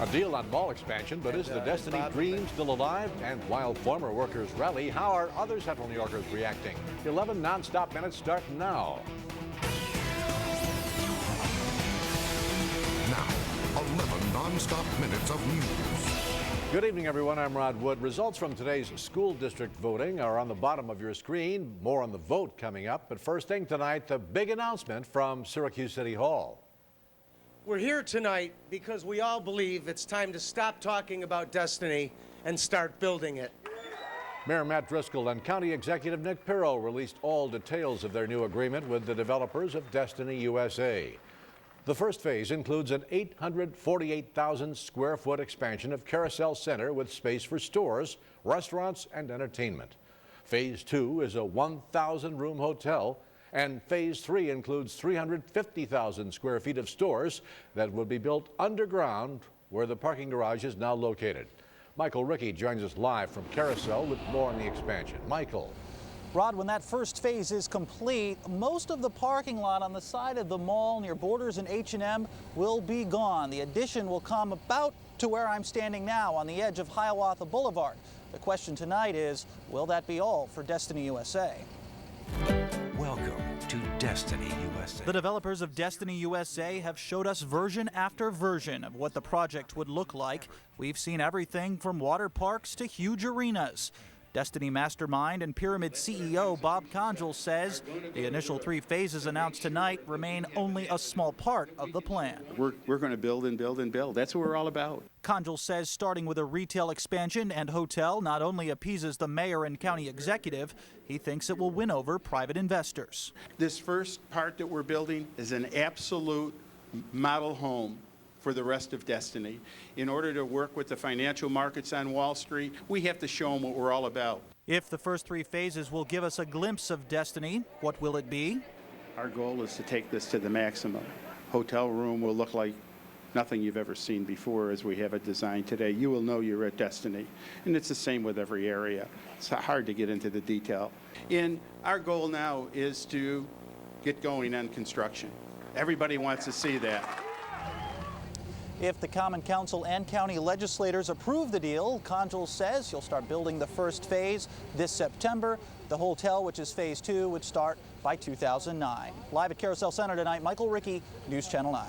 A deal on mall expansion, but is the Destiny dream still alive? And while former workers rally, how are other Central New Yorkers reacting? 11 non-stop minutes start now. Now, 11 non-stop minutes of news. Good evening, everyone. I'm Rod Wood. Results from today's school district voting are on the bottom of your screen. More on the vote coming up. But first thing tonight, the big announcement from Syracuse City Hall. We're here tonight because we all believe it's time to stop talking about Destiny and start building it. Mayor Matt Driscoll and County Executive Nick Pirro released all details of their new agreement with the developers of Destiny USA. The first phase includes an 848,000 square foot expansion of Carousel Center with space for stores, restaurants, and entertainment. Phase 2 is a 1,000 room hotel, and Phase 3 includes 350,000 square feet of stores that will be built underground where the parking garage is now located. Michael Riecke joins us live from Carousel with more on the expansion. Michael. Rod, when that first phase is complete, most of the parking lot on the side of the mall near Borders and H&M will be gone. The addition will come about to where I'm standing now on the edge of Hiawatha Boulevard. The question tonight is, will that be all for Destiny USA? Welcome to Destiny USA. The developers of Destiny USA have showed us version after version of what the project would look like. We've seen everything from water parks to huge arenas. Destiny mastermind and Pyramid CEO Bob Conjal says the initial 3 phases announced tonight remain only a small part of the plan. We're going to build and build and build. That's what we're all about. Conjal says starting with a retail expansion and hotel not only appeases the mayor and county executive, he thinks it will win over private investors. This first part that we're building is an absolute model home for the rest of Destiny. In order to work with the financial markets on Wall Street, we have to show them what we're all about. If the first 3 phases will give us a glimpse of Destiny, what will it be? Our goal is to take this to the maximum. Hotel room will look like nothing you've ever seen before as we have it designed today. You will know you're at Destiny. And it's the same with every area. It's hard to get into the detail. And our goal now is to get going on construction. Everybody wants to see that. If the Common Council and county legislators approve the deal, Conjal says he'll start building the first phase this September. The hotel, which is phase 2, would start by 2009. Live at Carousel Center tonight, Michael Riecke, News Channel 9.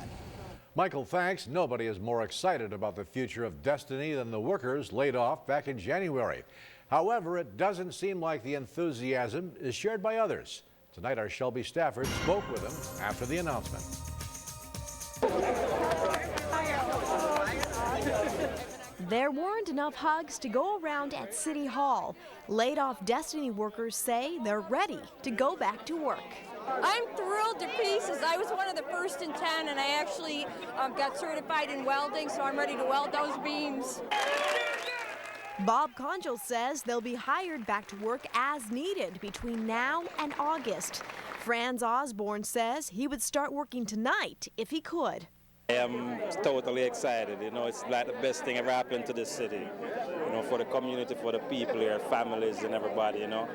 Michael, thanks. Nobody is more excited about the future of Destiny than the workers laid off back in January. However, it doesn't seem like the enthusiasm is shared by others. Tonight, our Shelby Stafford spoke with them after the announcement. There weren't enough hugs to go around at City Hall. Laid-off Destiny workers say they're ready to go back to work. I'm thrilled to pieces. I was one of the first in 10, and I actually got certified in welding, so I'm ready to weld those beams. Bob Conjal says they'll be hired back to work as needed between now and August. Franz Osborne says he would start working tonight if he could. I am totally excited. You know, it's like the best thing ever happened to this city. You know, for the community, for the people here, families and everybody, you know.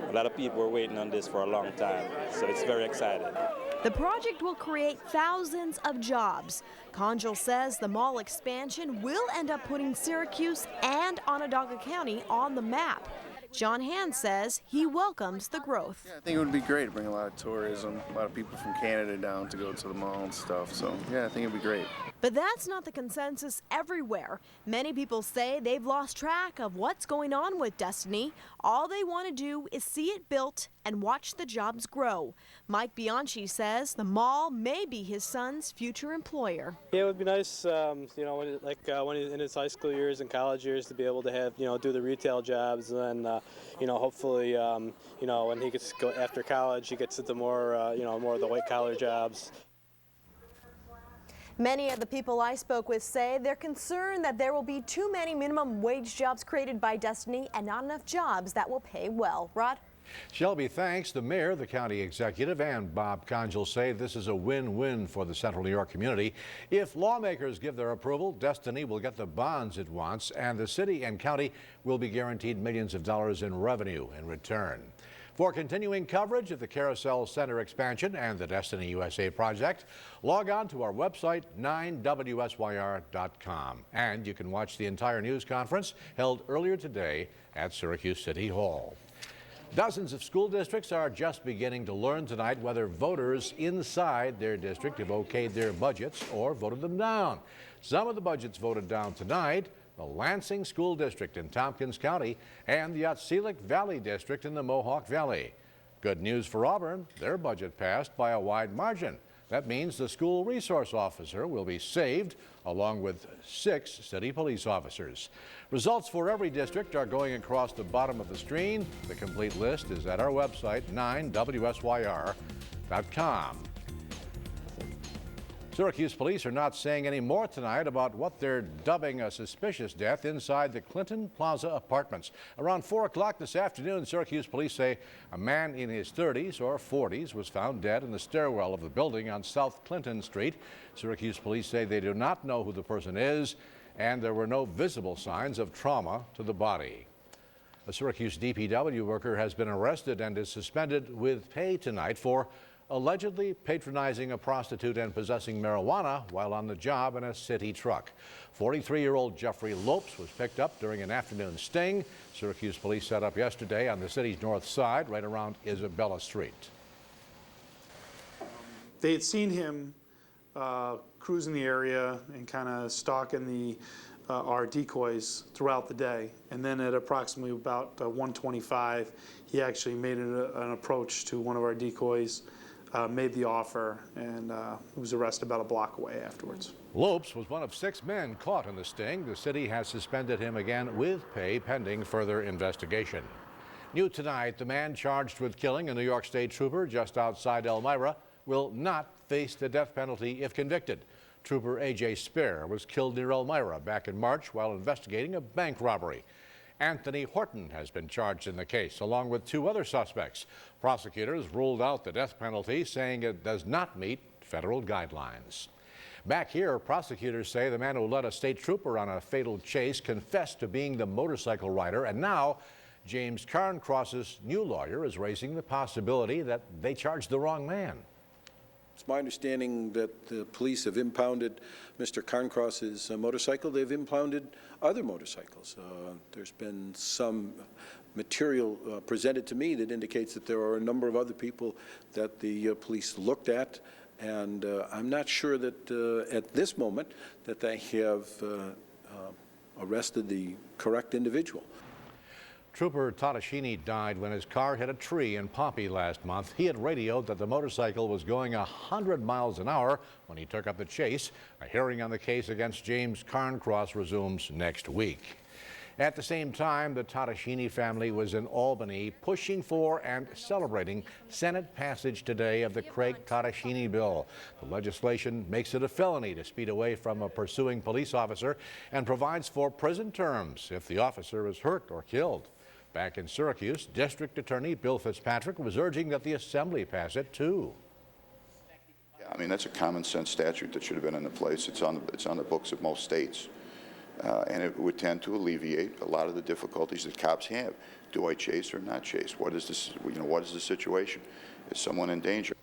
A lot of people were waiting on this for a long time, so it's very exciting. The project will create thousands of jobs. Conjal says the mall expansion will end up putting Syracuse and Onondaga County on the map. John Hand says he welcomes the growth. Yeah, I think it would be great to bring a lot of tourism, a lot of people from Canada down to go to the mall and stuff. So, yeah, I think it would be great. But that's not the consensus everywhere. Many people say they've lost track of what's going on with Destiny. All they want to do is see it built and watch the jobs grow. Mike Bianchi says the mall may be his son's future employer. Yeah, it would be nice, you know, when he's in his high school years and college years to be able to have, you know, do the retail jobs, and then, you know, hopefully, you know, when he gets go after college, he gets into more, you know, more of the white collar jobs. Many of the people I spoke with say they're concerned that there will be too many minimum wage jobs created by Destiny and not enough jobs that will pay well. Rod? Shelby, thanks. The mayor, the county executive, and Bob Conjal say this is a win-win for the Central New York community. If lawmakers give their approval, Destiny will get the bonds it wants, and the city and county will be guaranteed millions of dollars in revenue in return. For continuing coverage of the Carousel Center expansion and the Destiny USA project, log on to our website, 9WSYR.com. And you can watch the entire news conference held earlier today at Syracuse City Hall. Dozens of school districts are just beginning to learn tonight whether voters inside their district have okayed their budgets or voted them down. Some of the budgets voted down tonight: the Lansing School District in Tompkins County and the Otselic Valley District in the Mohawk Valley. Good news for Auburn, their budget passed by a wide margin. That means the school resource officer will be saved, along with 6 city police officers. Results for every district are going across the bottom of the screen. The complete list is at our website, 9WSYR.com. Syracuse police are not saying any more tonight about what they're dubbing a suspicious death inside the Clinton Plaza apartments. Around 4 o'clock this afternoon, Syracuse police say a man in his 30s or 40s was found dead in the stairwell of the building on South Clinton Street. Syracuse police say they do not know who the person is, and there were no visible signs of trauma to the body. A Syracuse DPW worker has been arrested and is suspended with pay tonight for allegedly patronizing a prostitute and possessing marijuana while on the job in a city truck. 43-year-old Jeffrey Lopes was picked up during an afternoon sting. Syracuse police set up yesterday on the city's north side, right around Isabella Street. They had seen him cruising the area and kind of stalking our decoys throughout the day. And then at approximately about 1:25, he actually made an approach to one of our decoys, made the offer, and was arrested about a block away afterwards. Lopes was one of 6 men caught in the sting. The city has suspended him again with pay pending further investigation. New tonight, the man charged with killing a New York State trooper just outside Elmira will not face the death penalty if convicted. Trooper A.J. Spare was killed near Elmira back in March while investigating a bank robbery. Anthony Horton has been charged in the case, along with 2 other suspects. Prosecutors ruled out the death penalty, saying it does not meet federal guidelines. Back here, prosecutors say the man who led a state trooper on a fatal chase confessed to being the motorcycle rider, and now James Carncross's new lawyer is raising the possibility that they charged the wrong man. It's my understanding that the police have impounded Mr. Carncross's motorcycle. They've impounded other motorcycles. There's been some material presented to me that indicates that there are a number of other people that the police looked at, and I'm not sure that at this moment that they have arrested the correct individual. Trooper Tadashini died when his car hit a tree in Pompey last month. He had radioed that the motorcycle was going 100 miles an hour when he took up the chase. A hearing on the case against James Carncross resumes next week. At the same time, the Tadashini family was in Albany pushing for and celebrating Senate passage today of the Craig Tadashini bill. The legislation makes it a felony to speed away from a pursuing police officer and provides for prison terms if the officer is hurt or killed. Back in Syracuse, District Attorney Bill Fitzpatrick was urging that the Assembly pass it too. Yeah, I mean, that's a common sense statute that should have been in place. It's on the books of most states. And it would tend to alleviate a lot of the difficulties that cops have. Do I chase or not chase? What is this? What is the situation? Is someone in danger?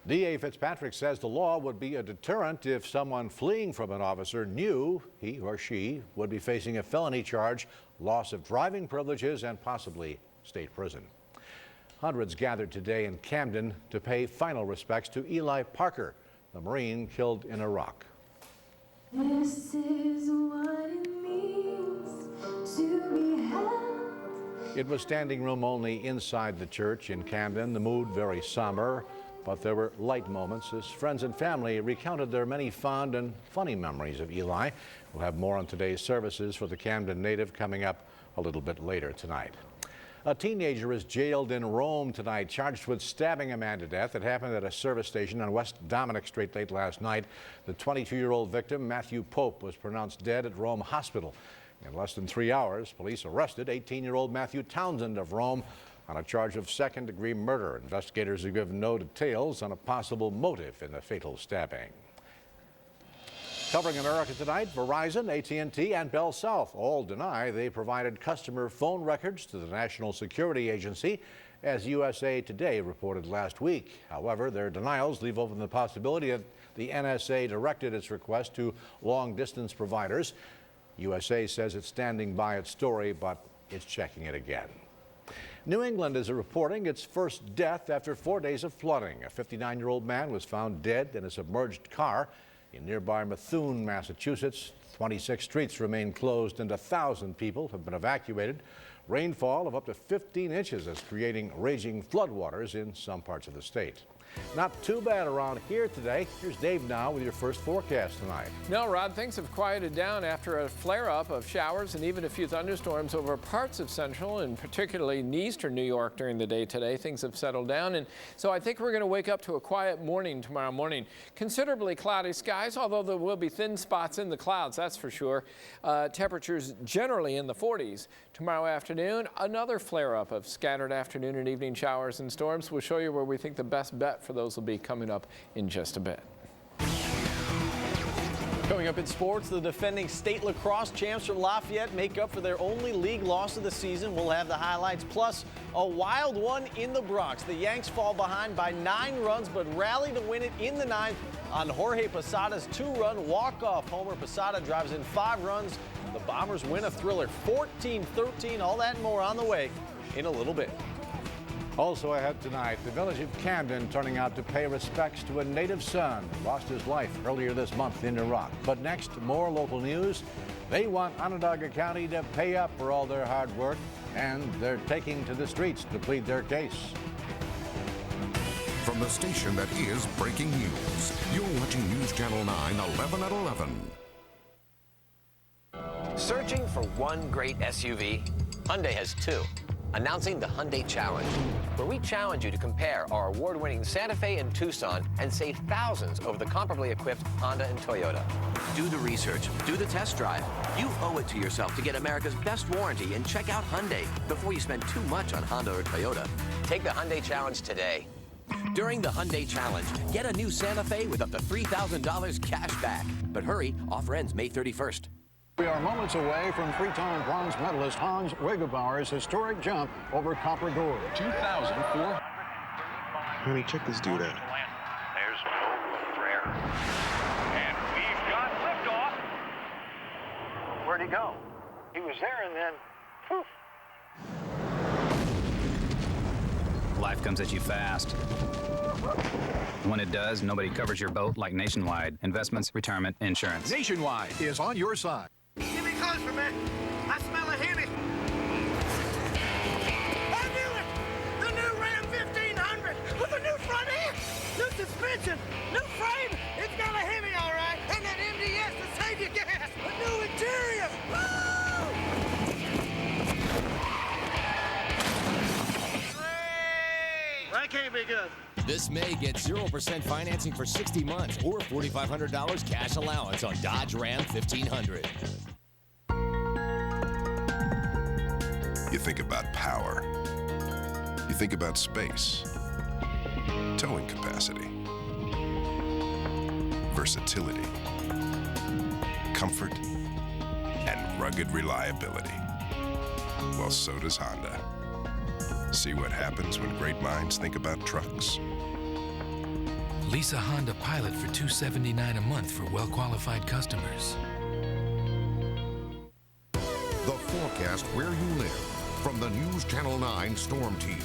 DA Fitzpatrick says the law would be a deterrent if someone fleeing from an officer knew he or she would be facing a felony charge, loss of driving privileges, and possibly state prison. Hundreds gathered today in Camden to pay final respects to Eli Parker, the Marine killed in Iraq. This is what it means to be held. It was standing room only inside the church in Camden, the mood very somber, but there were light moments as friends and family recounted their many fond and funny memories of Eli. We'll have more on today's services for the Camden native coming up a little bit later tonight. A teenager is jailed in Rome tonight, charged with stabbing a man to death. It happened at a service station on West Dominic Street late last night. The 22-year-old victim, Matthew Pope, was pronounced dead at Rome Hospital. In less than 3 hours, police arrested 18-year-old Matthew Townsend of Rome on a charge of second-degree murder. Investigators have given no details on a possible motive in the fatal stabbing. Covering America tonight, Verizon, AT&T, and Bell South all deny they provided customer phone records to the National Security Agency as USA Today reported last week. However, their denials leave open the possibility that the NSA directed its request to long-distance providers. USA says it's standing by its story, but it's checking it again. New England is reporting its first death after 4 days of flooding. A 59-year-old man was found dead in a submerged car in nearby Methuen, Massachusetts. 26 streets remain closed and 1,000 people have been evacuated. Rainfall of up to 15 inches is creating raging floodwaters in some parts of the state. Not too bad around here today. Here's Dave now with your first forecast tonight. No, Rod, things have quieted down after a flare-up of showers and even a few thunderstorms over parts of central and particularly in eastern New York during the day today. Things have settled down, and so I think we're going to wake up to a quiet morning tomorrow morning. Considerably cloudy skies, although there will be thin spots in the clouds, that's for sure. Temperatures generally in the 40s. Tomorrow afternoon, another flare-up of scattered afternoon and evening showers and storms. We'll show you where we think the best bet for those will be coming up in just a bit. Coming up in sports, the defending state lacrosse champs from Lafayette make up for their only league loss of the season. We'll have the highlights, plus a wild one in the Bronx. The Yanks fall behind by 9 runs, but rally to win it in the 9th on Jorge Posada's 2-run walk-off homer. Posada drives in 5 runs. The Bombers win a thriller, 14-13. All that and more on the way in a little bit. Also ahead tonight, the village of Camden turning out to pay respects to a native son who lost his life earlier this month in Iraq. But next, more local news. They want Onondaga County to pay up for all their hard work, and they're taking to the streets to plead their case. From the station that is breaking news, you're watching News Channel 9, 11 at 11. Searching for one great SUV? Hyundai has 2. Announcing the Hyundai Challenge, where we challenge you to compare our award-winning Santa Fe and Tucson and save thousands over the comparably equipped Honda and Toyota. Do the research, do the test drive. You owe it to yourself to get America's best warranty and check out Hyundai before you spend too much on Honda or Toyota. Take the Hyundai Challenge today. During the Hyundai Challenge, get a new Santa Fe with up to $3,000 cash back. But hurry, offer ends May 31st. We are moments away from 3-time bronze medalist Hans Wegebauer's historic jump over Copper Gorge. 2004. Honey, check this dude out. There's no prayer. And we've got liftoff. Where'd he go? He was there and then, poof. Life comes at you fast. When it does, nobody covers your boat like Nationwide. Investments, retirement, insurance. Nationwide is on your side. Get me closer, man. I smell a Hemi. I knew it! The new Ram 1500 with a new front end, new suspension, new frame. It's got a Hemi, all right. And that MDS to save you gas. A new interior. Woo! That can't be good. This May, get 0% financing for 60 months or $4,500 cash allowance on Dodge Ram 1500. You think about power. You think about space. Towing capacity. Versatility. Comfort. And rugged reliability. Well, so does Honda. See what happens when great minds think about trucks. Lease a Honda Pilot for $279 a month for well-qualified customers. The forecast where you live from the News Channel 9 Storm Team.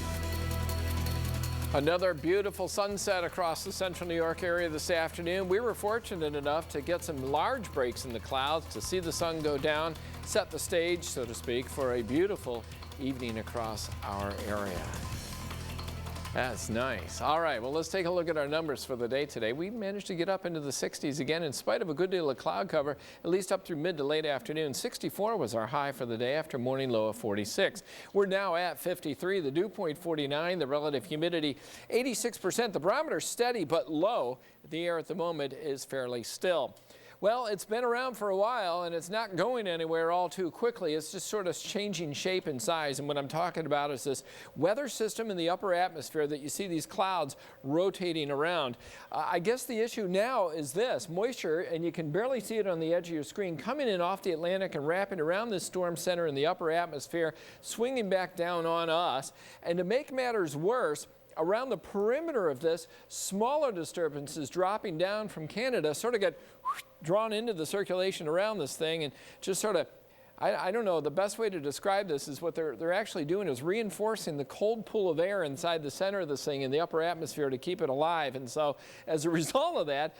Another beautiful sunset across the central New York area this afternoon. We were fortunate enough to get some large breaks in the clouds to see the sun go down, set the stage, so to speak, for a beautiful evening across our area. That's nice. All right, well, let's take a look at our numbers for the day today. We managed to get up into the 60s again in spite of a good deal of cloud cover, at least up through mid to late afternoon. 64 was our high for the day after morning low of 46. We're now at 53, the dew point 49, the relative humidity 86%. The barometer steady but low. The air at the moment is fairly still. Well, it's been around for a while, and it's not going anywhere all too quickly. It's just sort of changing shape and size. And what I'm talking about is this weather system in the upper atmosphere that you see these clouds rotating around. I guess the issue now is this moisture, and you can barely see it on the edge of your screen, coming in off the Atlantic and wrapping around this storm center in the upper atmosphere, swinging back down on us. And to make matters worse, around the perimeter of this, smaller disturbances dropping down from Canada sort of get drawn into the circulation around this thing and just sort of, I don't know, the best way to describe this is what they're actually doing is reinforcing the cold pool of air inside the center of this thing in the upper atmosphere to keep it alive. And so as a result of that,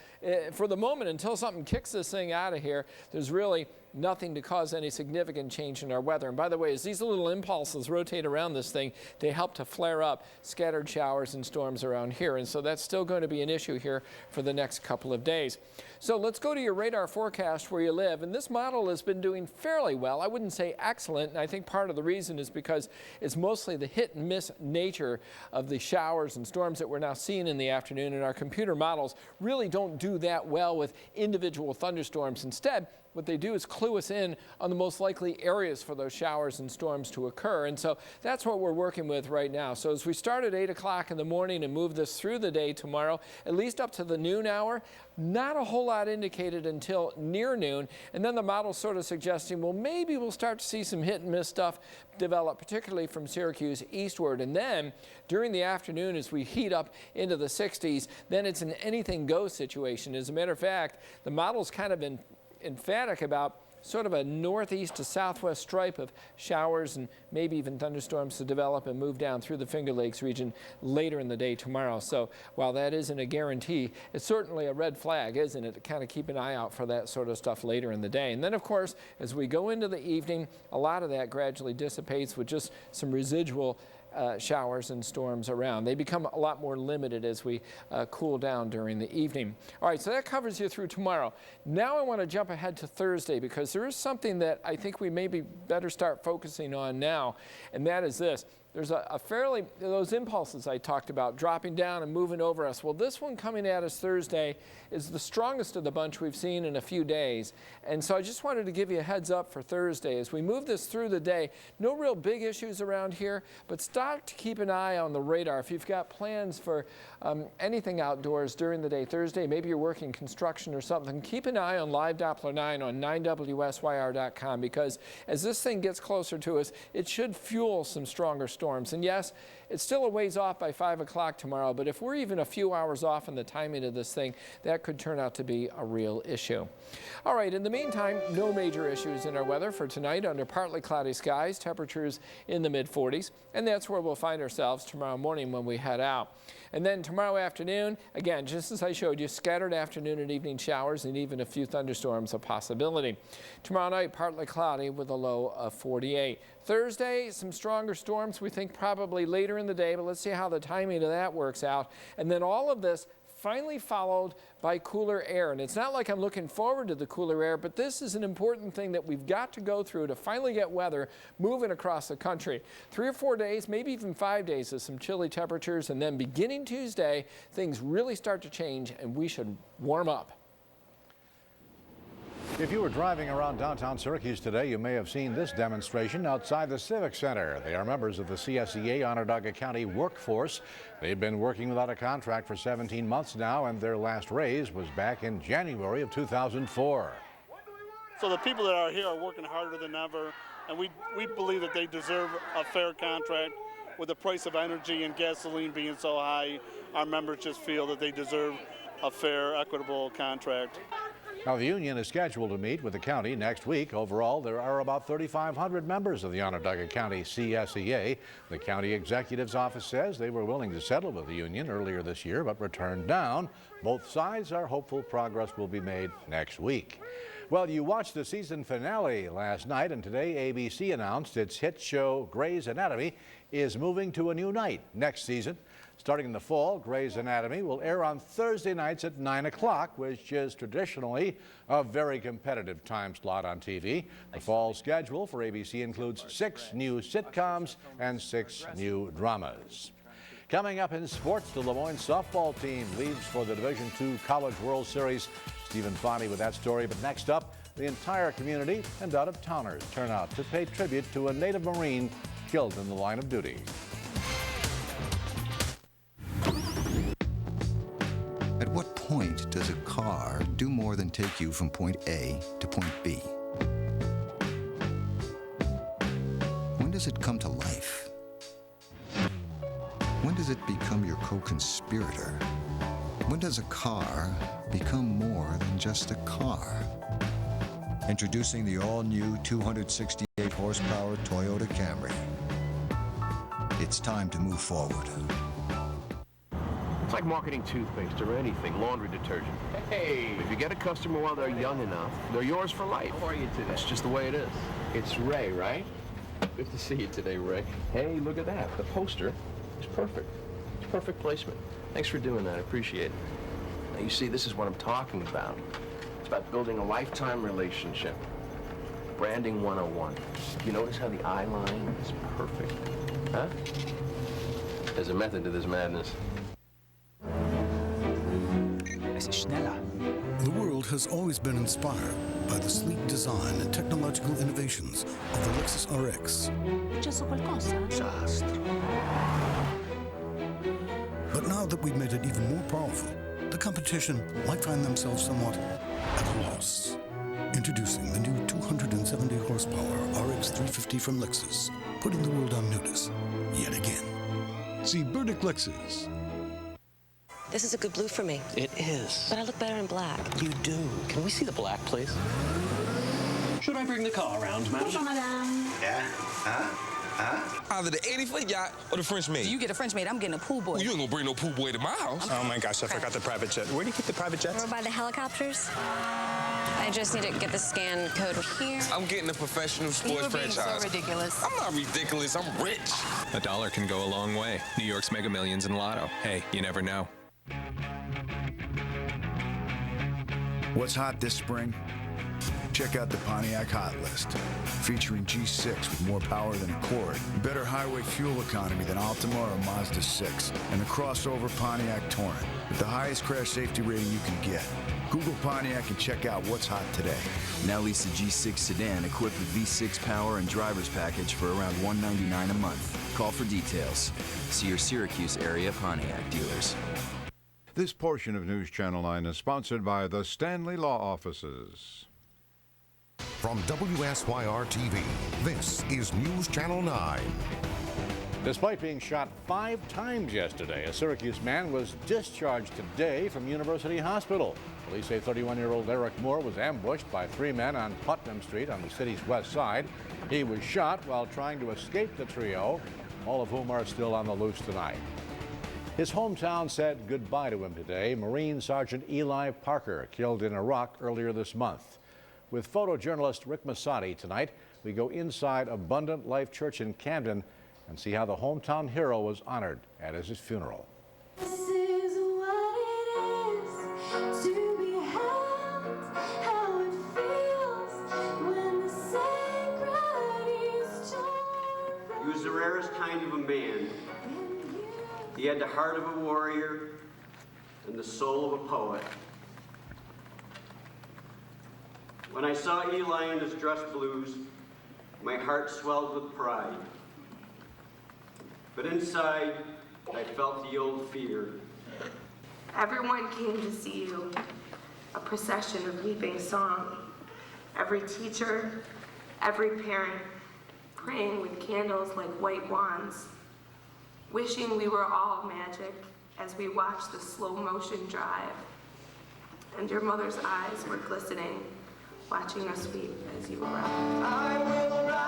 for the moment, until something kicks this thing out of here, there's really nothing to cause any significant change in our weather. And by the way, as these little impulses rotate around this thing, they help to flare up scattered showers and storms around here. And so that's still going to be an issue here for the next couple of days. So let's go to your radar forecast where you live. And this model has been doing fairly well. I wouldn't say excellent. And I think part of the reason is because it's mostly the hit and miss nature of the showers and storms that we're now seeing in the afternoon. And our computer models really don't do that well with individual thunderstorms. Instead, what they do is clue us in on the most likely areas for those showers and storms to occur. And so that's what we're working with right now. So as we start at 8 o'clock in the morning and move this through the day tomorrow, at least up to the noon hour, not a whole lot indicated until near noon. And then the model's sort of suggesting, well, maybe we'll start to see some hit and miss stuff develop, particularly from Syracuse eastward. And then during the afternoon, as we heat up into the 60s, then it's an anything goes situation. As a matter of fact, the model's kind of been emphatic about sort of a northeast to southwest stripe of showers and maybe even thunderstorms to develop and move down through the Finger Lakes region later in the day tomorrow. So while that isn't a guarantee, it's certainly a red flag, isn't it, to kind of keep an eye out for that sort of stuff later in the day. And then, of course, as we go into the evening, a lot of that gradually dissipates with just some residual showers and storms around. They become a lot more limited as we cool down during the evening. All right, so that covers you through tomorrow. Now I want to jump ahead to Thursday because there is something that I think we maybe better start focusing on now, and that is this. There's a fairly, those impulses I talked about dropping down and moving over us. Well, this one coming at us Thursday is the strongest of the bunch we've seen in a few days. And so I just wanted to give you a heads up for Thursday. As we move this through the day, no real big issues around here, but start to keep an eye on the radar. If you've got plans for anything outdoors during the day Thursday, maybe you're working construction or something, keep an eye on Live Doppler 9 on 9WSYR.com because as this thing gets closer to us, it should fuel some stronger storms. And yes, it's still a ways off by 5 o'clock tomorrow, but if we're even a few hours off in the timing of this thing, that could turn out to be a real issue. All right, in the meantime, no major issues in our weather for tonight under partly cloudy skies, temperatures in the mid-40s, and that's where we'll find ourselves tomorrow morning when we head out. And then tomorrow afternoon, again, just as I showed you, scattered afternoon and evening showers and even a few thunderstorms a possibility. Tomorrow night, partly cloudy with a low of 48. Thursday, some stronger storms, we think probably later in the day, but let's see how the timing of that works out. And then all of this finally followed by cooler air. And it's not like I'm looking forward to the cooler air, but this is an important thing that we've got to go through to finally get weather moving across the country. 3 or 4 days, maybe even 5 days of some chilly temperatures, and then beginning Tuesday, things really start to change and we should warm up. If you were driving around downtown Syracuse today, you may have seen this demonstration outside the Civic Center. They are members of the CSEA Onondaga County workforce. They've been working without a contract for 17 months now, and their last raise was back in January of 2004. So the people that are here are working harder than ever, and we believe that they deserve a fair contract. With the price of energy and gasoline being so high, our members just feel that they deserve a fair, equitable contract. Now, the union is scheduled to meet with the county next week. Overall, there are about 3,500 members of the Onondaga County CSEA. The county executive's office says they were willing to settle with the union earlier this year, but returned down. Both sides are hopeful progress will be made next week. Well, you watched the season finale last night, and today ABC announced its hit show Grey's Anatomy is moving to a new night next season. Starting in the fall, Grey's Anatomy will air on Thursday nights at 9 o'clock, which is traditionally a very competitive time slot on TV. The fall schedule for ABC includes 6 new sitcoms and 6 new dramas. Coming up in sports, the Lemoyne softball team leaves for the Division II College World Series Infanti with that story. But next up, the entire community and out-of-towners turn out to pay tribute to a native Marine killed in the line of duty. At what point does a car do more than take you from point A to point B? When does it come to life? When does it become your co-conspirator? When does a car become more than just a car? Introducing the all-new 268 horsepower Toyota Camry. It's time to move forward. It's like marketing toothpaste or anything, laundry detergent. Hey! If you get a customer while they're young enough, they're yours for life. How are you today? That's just the way it is. It's Ray, right? Good to see you today, Ray. Hey, look at that. The poster is perfect. It's perfect placement. Thanks for doing that. I appreciate it. Now, you see, this is what I'm talking about. It's about building a lifetime relationship. Branding 101. You notice how the eye line is perfect? Huh? There's a method to this madness. The world has always been inspired by the sleek design and technological innovations of the Lexus RX. But now that we've made it even more powerful, the competition might find themselves somewhat at a loss. Introducing the new 270 horsepower RX 350 from Lexus, putting the world on notice yet again. See Burdick Lexus. This is a good blue for me. It is. But I look better in black. You do. Can we see the black, please? Should I bring the car around, madam? Bonjour, madame. Yeah? Either the 80-foot yacht or the French maid. You get a French maid, I'm getting a pool boy. Well, you ain't gonna bring no pool boy to my house. Oh my gosh, I forgot the private jet. Where do you get the private jets? We're by the helicopters. I just need to get the scan code here. I'm getting a professional sports You're being franchise. so ridiculous. I'm not ridiculous, I'm rich. A dollar can go a long way. New York's Mega Millions and Lotto. Hey, you never know. What's hot this spring? Check out the Pontiac Hot List, featuring G6 with more power than Accord, better highway fuel economy than Altima or Mazda 6, and the crossover Pontiac Torrent with the highest crash safety rating you can get. Google Pontiac and check out what's hot today. Now lease a G6 sedan equipped with V6 power and driver's package for around $199 a month. Call for details. See your Syracuse area Pontiac dealers. This portion of News Channel 9 is sponsored by the Stanley Law Offices. From WSYR TV, this is News Channel 9. Despite being shot 5 times yesterday, a Syracuse man was discharged today from University Hospital. Police say 31-year-old Eric Moore was ambushed by 3 men on Putnam Street on the city's west side. He was shot while trying to escape the trio, all of whom are still on the loose tonight. His hometown said goodbye to him today. Marine Sergeant Eli Parker, killed in Iraq earlier this month. With photojournalist Rick Masadi tonight, we go inside Abundant Life Church in Camden and see how the hometown hero was honored at his funeral. This is what it is to be held, how it feels when the sacred is torn. He was the rarest kind of a man. He had the heart of a warrior and the soul of a poet. When I saw Eli in his dress blues, my heart swelled with pride. But inside, I felt the old fear. Everyone came to see you, a procession of weeping song. Every teacher, every parent, praying with candles like white wands, wishing we were all magic as we watched the slow motion drive. And your mother's eyes were glistening, watching us weep as you arrived. I will rise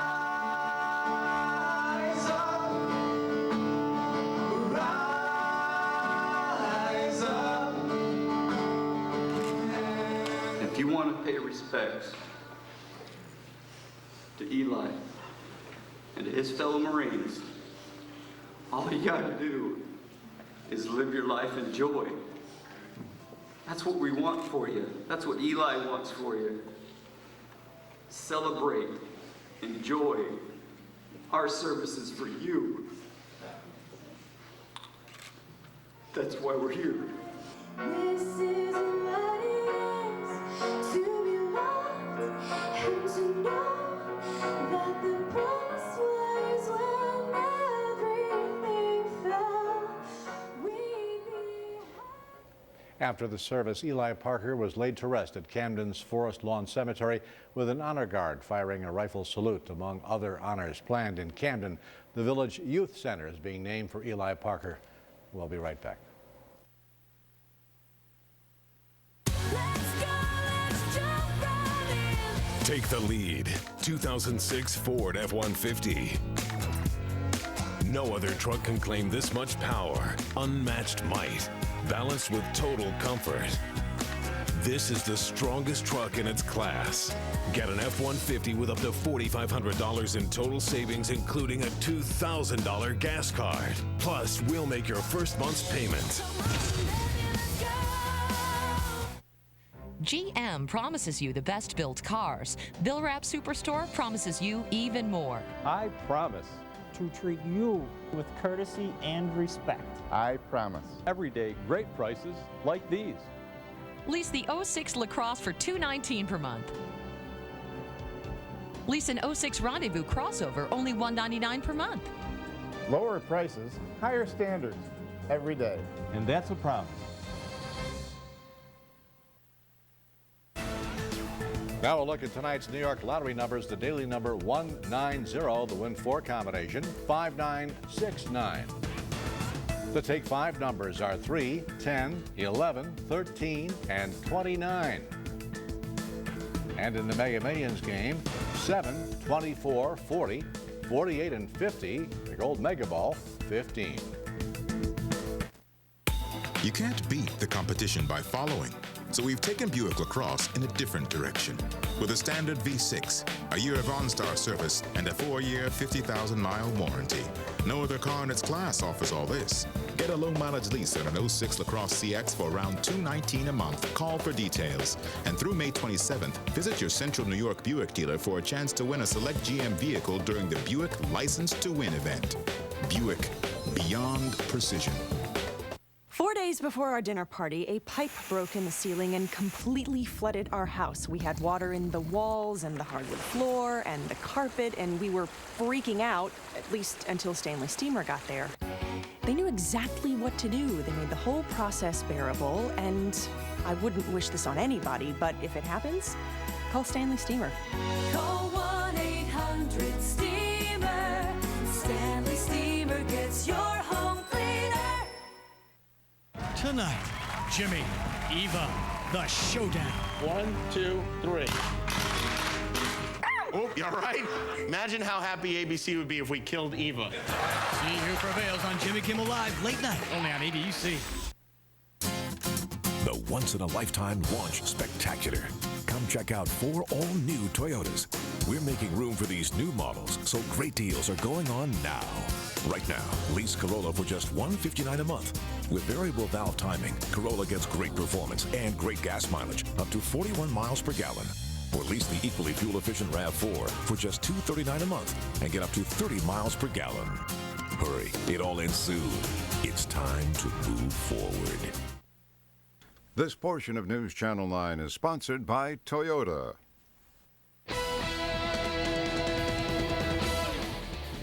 up, rise up. If you want to pay respects to Eli and to his fellow Marines, all you gotta do is live your life in joy. That's what we want for you. That's what Eli wants for you. Celebrate, enjoy our services for you. That's why we're here. This is what it is After the service, Eli Parker was laid to rest at Camden's Forest Lawn Cemetery with an honor guard firing a rifle salute. Among other honors planned in Camden, the Village Youth Center is being named for Eli Parker. We'll be right back. Take the lead. 2006 Ford F-150. No other truck can claim this much power, unmatched might, balanced with total comfort. This is the strongest truck in its class. Get an F-150 with up to $4,500 in total savings, including a $2,000 gas card. Plus, we'll make your first month's payment. GM promises you the best built cars. Bill Wrap Superstore promises you even more. I promise to treat you with courtesy and respect. I promise. Everyday great prices like these. Lease the 06 LaCrosse for $219 per month. Lease an 06 Rendezvous crossover, only $199 per month. Lower prices, higher standards every day. And that's a promise. Now a look at tonight's New York lottery numbers. The daily number 190, the win 4 combination 5969. The take 5 numbers are 3, 10, 11, 13, and 29. And in the Mega Millions game, 7, 24, 40, 48, and 50. The gold Mega Ball, 15. You can't beat the competition by following. So we've taken Buick LaCrosse in a different direction with a standard V6, a year of OnStar service, and a 4-year, 50,000-mile warranty. No other car in its class offers all this. Get a low-mileage lease on an 06 LaCrosse CX for around $219 a month. Call for details. And through May 27th, visit your Central New York Buick dealer for a chance to win a select GM vehicle during the Buick License to Win event. Buick, beyond precision. 4 days before our dinner party, a pipe broke in the ceiling and completely flooded our house. We had water in the walls and the hardwood floor and the carpet, and we were freaking out, at least until Stanley Steamer got there. They knew exactly what to do. They made the whole process bearable, and I wouldn't wish this on anybody, but if it happens, call Stanley Steamer. Call 1-800-STEAMER. Stanley Steamer gets your home cleaner. Tonight, Jimmy, Eva, the showdown. 1, 2, 3. Oh, you all right? Imagine how happy ABC would be if we killed Eva. See who prevails on Jimmy Kimmel Live late night, only on ABC. The once-in-a-lifetime launch spectacular. Come check out 4 all-new Toyotas. We're making room for these new models, so great deals are going on now. Right now, lease Corolla for just $159 a month. With variable valve timing, Corolla gets great performance and great gas mileage, up to 41 miles per gallon. Or lease the equally fuel-efficient RAV4 for just $239 a month and get up to 30 miles per gallon. Hurry, it all ends soon. It's time to move forward. This portion of News Channel 9 is sponsored by Toyota.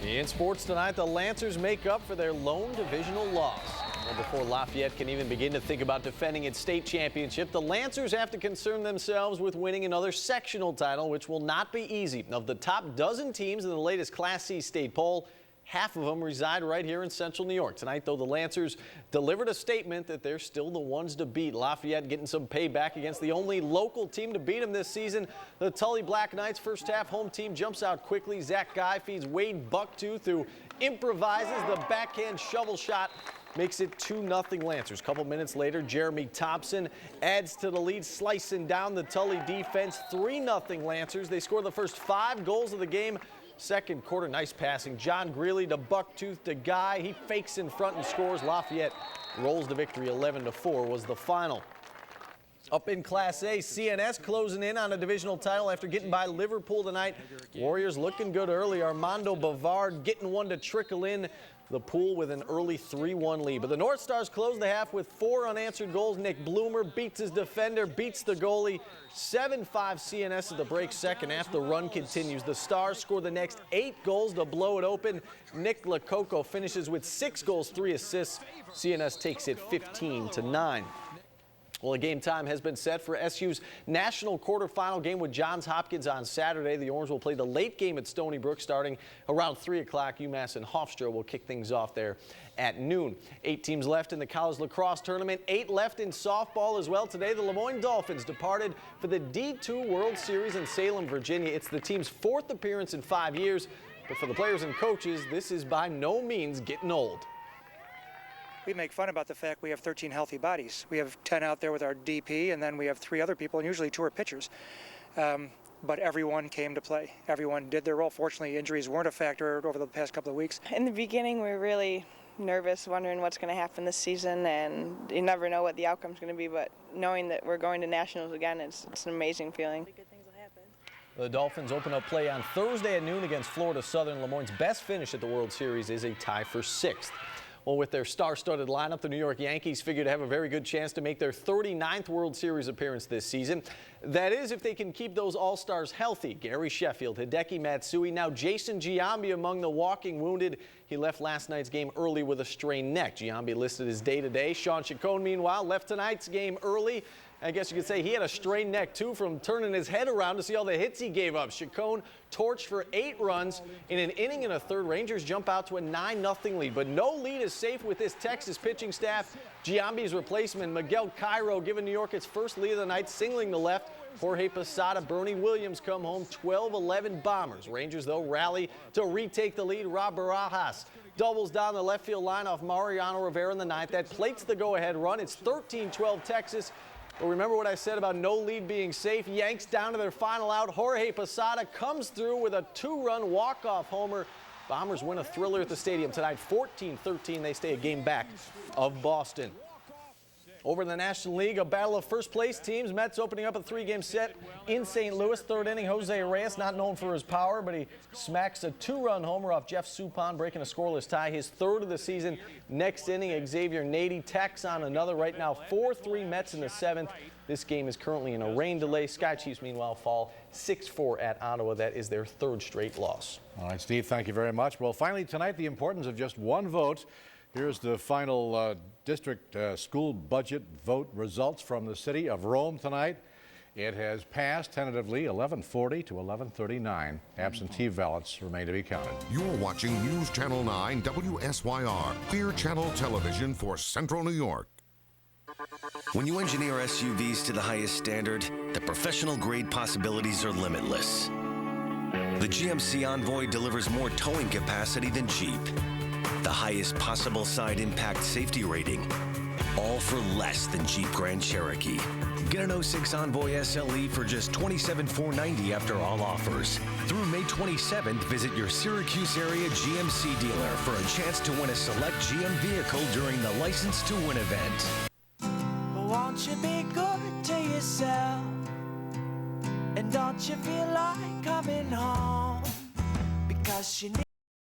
In sports tonight, the Lancers make up for their lone divisional loss. Well, before Lafayette can even begin to think about defending its state championship, the Lancers have to concern themselves with winning another sectional title, which will not be easy. Of the top dozen teams in the latest Class C state poll, half of them reside right here in Central New York. Tonight, though, the Lancers delivered a statement that they're still the ones to beat. Lafayette getting some payback against the only local team to beat them this season. The Tully Black Knights first half home team jumps out quickly. Zach Guy feeds Wade Bucktooth, who improvises the backhand shovel shot. Makes it 2-0 Lancers. Couple minutes later, Jeremy Thompson adds to the lead, slicing down the Tully defense. 3-0 Lancers. They score the first 5 goals of the game. Second quarter, nice passing. John Greeley to Bucktooth to Guy. He fakes in front and scores. Lafayette rolls the victory. 11-4 was the final. Up in Class A, CNS closing in on a divisional title after getting by Liverpool tonight. Warriors looking good early. Armando Bavard getting one to trickle in the pool with an early 3-1 lead. But the North Stars close the half with 4 unanswered goals. Nick Bloomer beats his defender, beats the goalie. 7-5 CNS at the break. Second half, the run continues. The Stars score the next 8 goals to blow it open. Nick Lococo finishes with 6 goals, 3 assists. CNS takes it 15-9. Well, a game time has been set for SU's national quarterfinal game with Johns Hopkins on Saturday. The Orange will play the late game at Stony Brook starting around 3 o'clock. UMass and Hofstra will kick things off there at noon. 8 teams left in the college lacrosse tournament, 8 left in softball as well. Today, the Lemoyne Dolphins departed for the D2 World Series in Salem, Virginia. It's the team's 4th appearance in 5 years, but for the players and coaches, this is by no means getting old. We make fun about the fact we have 13 healthy bodies. We have 10 out there with our DP, and then we have 3 other people, and usually 2 are pitchers. But everyone came to play. Everyone did their role. Fortunately, injuries weren't a factor over the past couple of weeks. In the beginning, we were really nervous, wondering what's going to happen this season, and you never know what the outcome's going to be, but knowing that we're going to nationals again, it's an amazing feeling. The Dolphins open up play on Thursday at noon against Florida Southern. Lemoyne's best finish at the World Series is a tie for 6th. Well, with their star-studded lineup, the New York Yankees figure to have a very good chance to make their 39th World Series appearance this season. That is, if they can keep those all-stars healthy. Gary Sheffield, Hideki Matsui, now Jason Giambi among the walking wounded. He left last night's game early with a strained neck. Giambi listed as day-to-day. Sean Chacon, meanwhile, left tonight's game early. I guess you could say he had a strained neck, too, from turning his head around to see all the hits he gave up. Chacon torched for 8 runs in an inning and a third. Rangers jump out to a 9-0 lead. But no lead is safe with this Texas pitching staff. Giambi's replacement, Miguel Cairo, giving New York its first lead of the night, singling to left. Jorge Posada, Bernie Williams come home, 12-11 Bombers. Rangers, though, rally to retake the lead. Rob Barajas doubles down the left field line off Mariano Rivera in the 9th. That plates the go-ahead run. It's 13-12 Texas. But remember what I said about no lead being safe. Yanks down to their final out. Jorge Posada comes through with a 2-run walk-off homer. Bombers win a thriller at the stadium tonight, 14-13. They stay a game back of Boston. Over in the National League, a battle of first-place teams. Mets opening up a 3-game set in St. Louis. 3rd inning, Jose Reyes, not known for his power, but he smacks a 2-run homer off Jeff Suppan, breaking a scoreless tie, his 3rd of the season. Next inning, Xavier Nady tacks on another. Right now, 4-3 Mets in the 7th. This game is currently in a rain delay. Sky Chiefs, meanwhile, fall 6-4 at Ottawa. That is their 3rd straight loss. All right, Steve, thank you very much. Well, finally tonight, the importance of just one vote. Here's the final district school budget vote results from the city of Rome tonight. It has passed tentatively 1140 to 1139. Absentee ballots remain to be counted. You're watching News Channel 9 WSYR, Clear Channel Television for Central New York. When you engineer SUVs to the highest standard, the professional-grade possibilities are limitless. The GMC Envoy delivers more towing capacity than Jeep. The highest possible side impact safety rating, all for less than Jeep Grand Cherokee. Get an 06 Envoy SLE for just $27,490 after all offers. Through May 27th, visit your Syracuse area GMC dealer for a chance to win a select GM vehicle during the License to Win event. Won't you be good to yourself? And don't you feel like coming home? Because you need